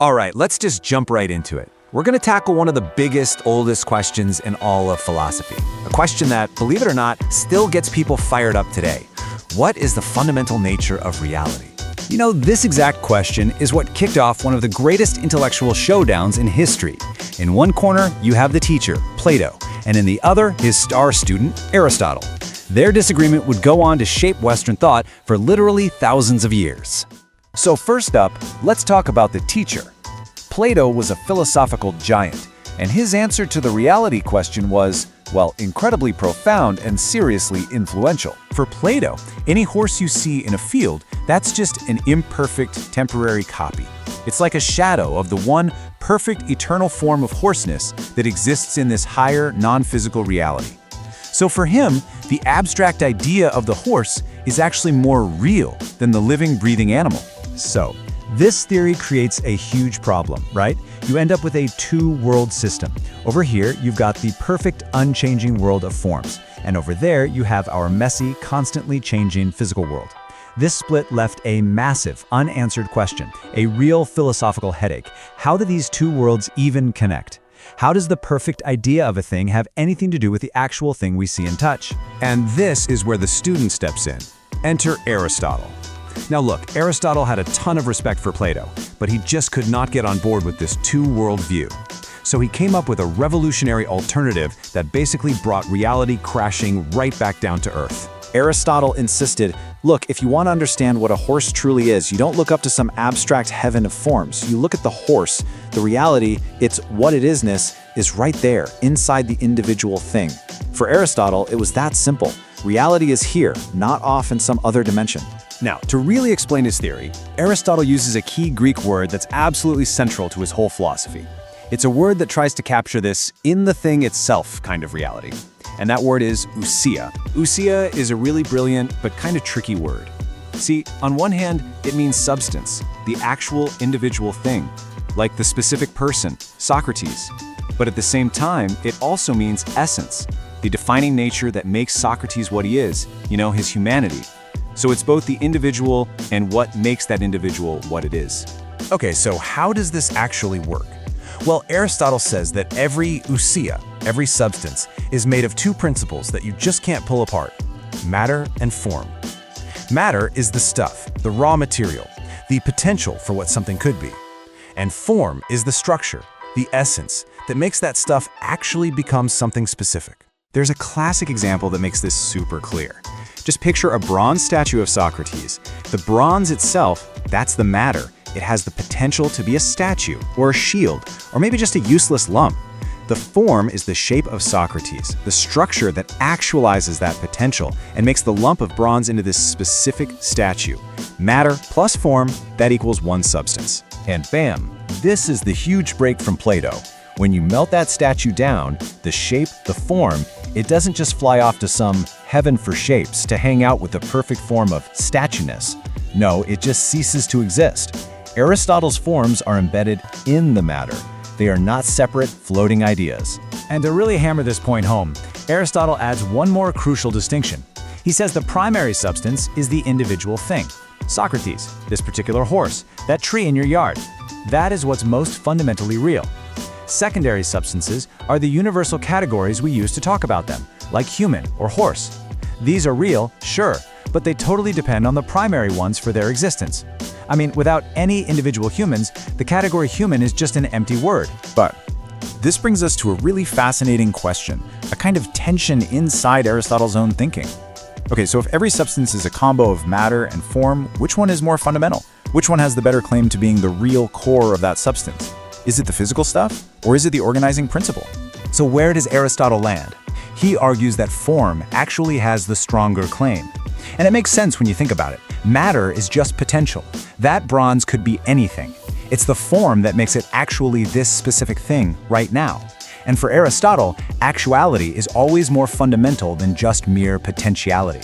All right, let's just jump right into it. We're going to tackle one of the biggest, oldest questions in all of philosophy. A question that, believe it or not, still gets people fired up today. What is the fundamental nature of reality? You know, this exact question is what kicked off one of the greatest intellectual showdowns in history. In one corner, you have the teacher, Plato, and in the other, his star student, Aristotle. Their disagreement would go on to shape Western thought for literally thousands of years. So first up, let's talk about the teacher. Plato was a philosophical giant, and his answer to the reality question was, well, incredibly profound and seriously influential. For Plato, any horse you see in a field, that's just an imperfect, temporary copy. It's like a shadow of the one perfect, eternal form of horseness that exists in this higher, non-physical reality. So for him, the abstract idea of the horse is actually more real than the living, breathing animal. So, this theory creates a huge problem, right? You end up with a two-world system. Over here, you've got the perfect, unchanging world of forms. And over there, you have our messy, constantly changing physical world. This split left a massive, unanswered question, a real philosophical headache. How do these two worlds even connect? How does the perfect idea of a thing have anything to do with the actual thing we see and touch? And this is where the student steps in. Enter Aristotle. Now look, Aristotle had a ton of respect for Plato, but he just could not get on board with this two-world view. So he came up with a revolutionary alternative that basically brought reality crashing right back down to earth. Aristotle insisted, look, if you want to understand what a horse truly is, you don't look up to some abstract heaven of forms. You look at the horse. The reality, its what it isness, is right there, inside the individual thing. For Aristotle, it was that simple. Reality is here, not off in some other dimension. Now, to really explain his theory, Aristotle uses a key Greek word that's absolutely central to his whole philosophy. It's a word that tries to capture this in-the-thing itself kind of reality. And that word is ousia. Ousia is a really brilliant but kind of tricky word. See, on one hand, it means substance, the actual individual thing, like the specific person, Socrates. But at the same time, it also means essence, the defining nature that makes Socrates what he is, his humanity. So it's both the individual and what makes that individual what it is. Okay, so how does this actually work? Well, Aristotle says that every ousia, every substance, is made of two principles that you just can't pull apart: matter and form. Matter is the stuff, the raw material, the potential for what something could be. And form is the structure, the essence, that makes that stuff actually become something specific. There's a classic example that makes this super clear. Just picture a bronze statue of Socrates. The bronze itself, that's the matter. It has the potential to be a statue, or a shield, or maybe just a useless lump. The form is the shape of Socrates, the structure that actualizes that potential and makes the lump of bronze into this specific statue. Matter plus form, that equals one substance. And bam, this is the huge break from Plato. When you melt that statue down, the shape, the form, it doesn't just fly off to some heaven for shapes to hang out with the perfect form of statueness. No, it just ceases to exist. Aristotle's forms are embedded in the matter. They are not separate, floating ideas. And to really hammer this point home, Aristotle adds one more crucial distinction. He says the primary substance is the individual thing. Socrates, this particular horse, that tree in your yard. That is what's most fundamentally real. Secondary substances are the universal categories we use to talk about them, like human or horse. These are real, sure, but they totally depend on the primary ones for their existence. I mean, without any individual humans, the category human is just an empty word. But this brings us to a really fascinating question, a kind of tension inside Aristotle's own thinking. Okay, so if every substance is a combo of matter and form, which one is more fundamental? Which one has the better claim to being the real core of that substance? Is it the physical stuff, or is it the organizing principle? So where does Aristotle land? He argues that form actually has the stronger claim. And it makes sense when you think about it. Matter is just potential. That bronze could be anything. It's the form that makes it actually this specific thing right now. And for Aristotle, actuality is always more fundamental than just mere potentiality.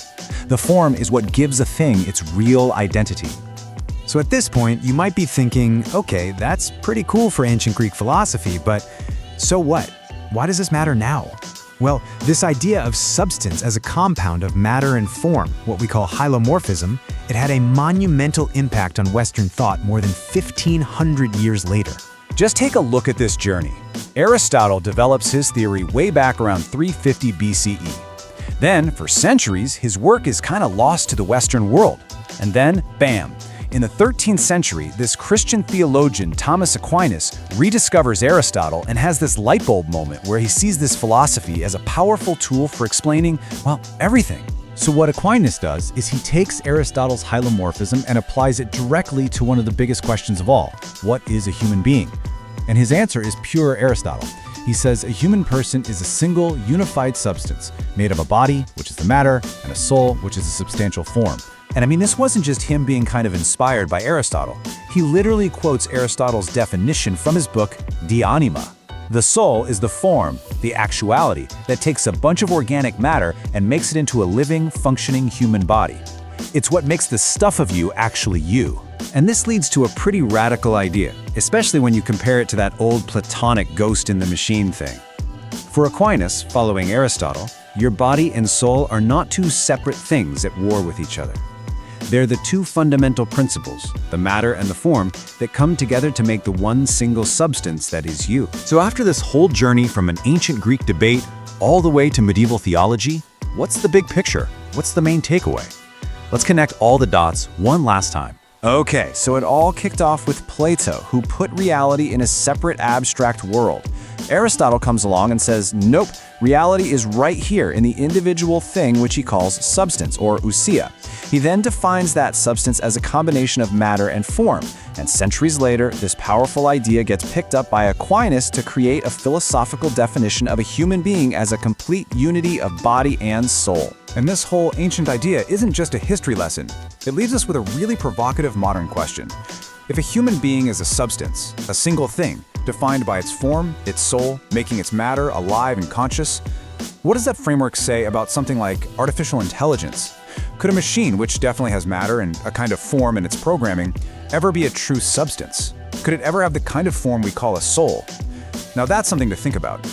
The form is what gives a thing its real identity. So at this point, you might be thinking, okay, that's pretty cool for ancient Greek philosophy, but so what? Why does this matter now? Well, this idea of substance as a compound of matter and form, what we call hylomorphism, it had a monumental impact on Western thought more than 1,500 years later. Just take a look at this journey. Aristotle develops his theory way back around 350 BCE. Then, for centuries, his work is kind of lost to the Western world. And then, bam! In the 13th century, this Christian theologian Thomas Aquinas rediscovers Aristotle and has this light bulb moment where he sees this philosophy as a powerful tool for explaining, well, everything. So what Aquinas does is he takes Aristotle's hylomorphism and applies it directly to one of the biggest questions of all: what is a human being? And his answer is pure Aristotle. He says a human person is a single, unified substance, made of a body, which is the matter, and a soul, which is a substantial form. And I mean, this wasn't just him being kind of inspired by Aristotle. He literally quotes Aristotle's definition from his book, De Anima. The soul is the form, the actuality, that takes a bunch of organic matter and makes it into a living, functioning human body. It's what makes the stuff of you actually you. And this leads to a pretty radical idea, especially when you compare it to that old Platonic ghost in the machine thing. For Aquinas, following Aristotle, your body and soul are not two separate things at war with each other. They're the two fundamental principles, the matter and the form, that come together to make the one single substance that is you. So after this whole journey from an ancient Greek debate all the way to medieval theology, what's the big picture? What's the main takeaway? Let's connect all the dots one last time. Okay, so it all kicked off with Plato, who put reality in a separate abstract world. Aristotle comes along and says, nope, reality is right here in the individual thing which he calls substance, or ousia. He then defines that substance as a combination of matter and form, and centuries later, this powerful idea gets picked up by Aquinas to create a philosophical definition of a human being as a complete unity of body and soul. And this whole ancient idea isn't just a history lesson. It leaves us with a really provocative modern question. If a human being is a substance, a single thing, defined by its form, its soul, making its matter alive and conscious, what does that framework say about something like artificial intelligence? Could a machine, which definitely has matter and a kind of form in its programming, ever be a true substance? Could it ever have the kind of form we call a soul? Now that's something to think about.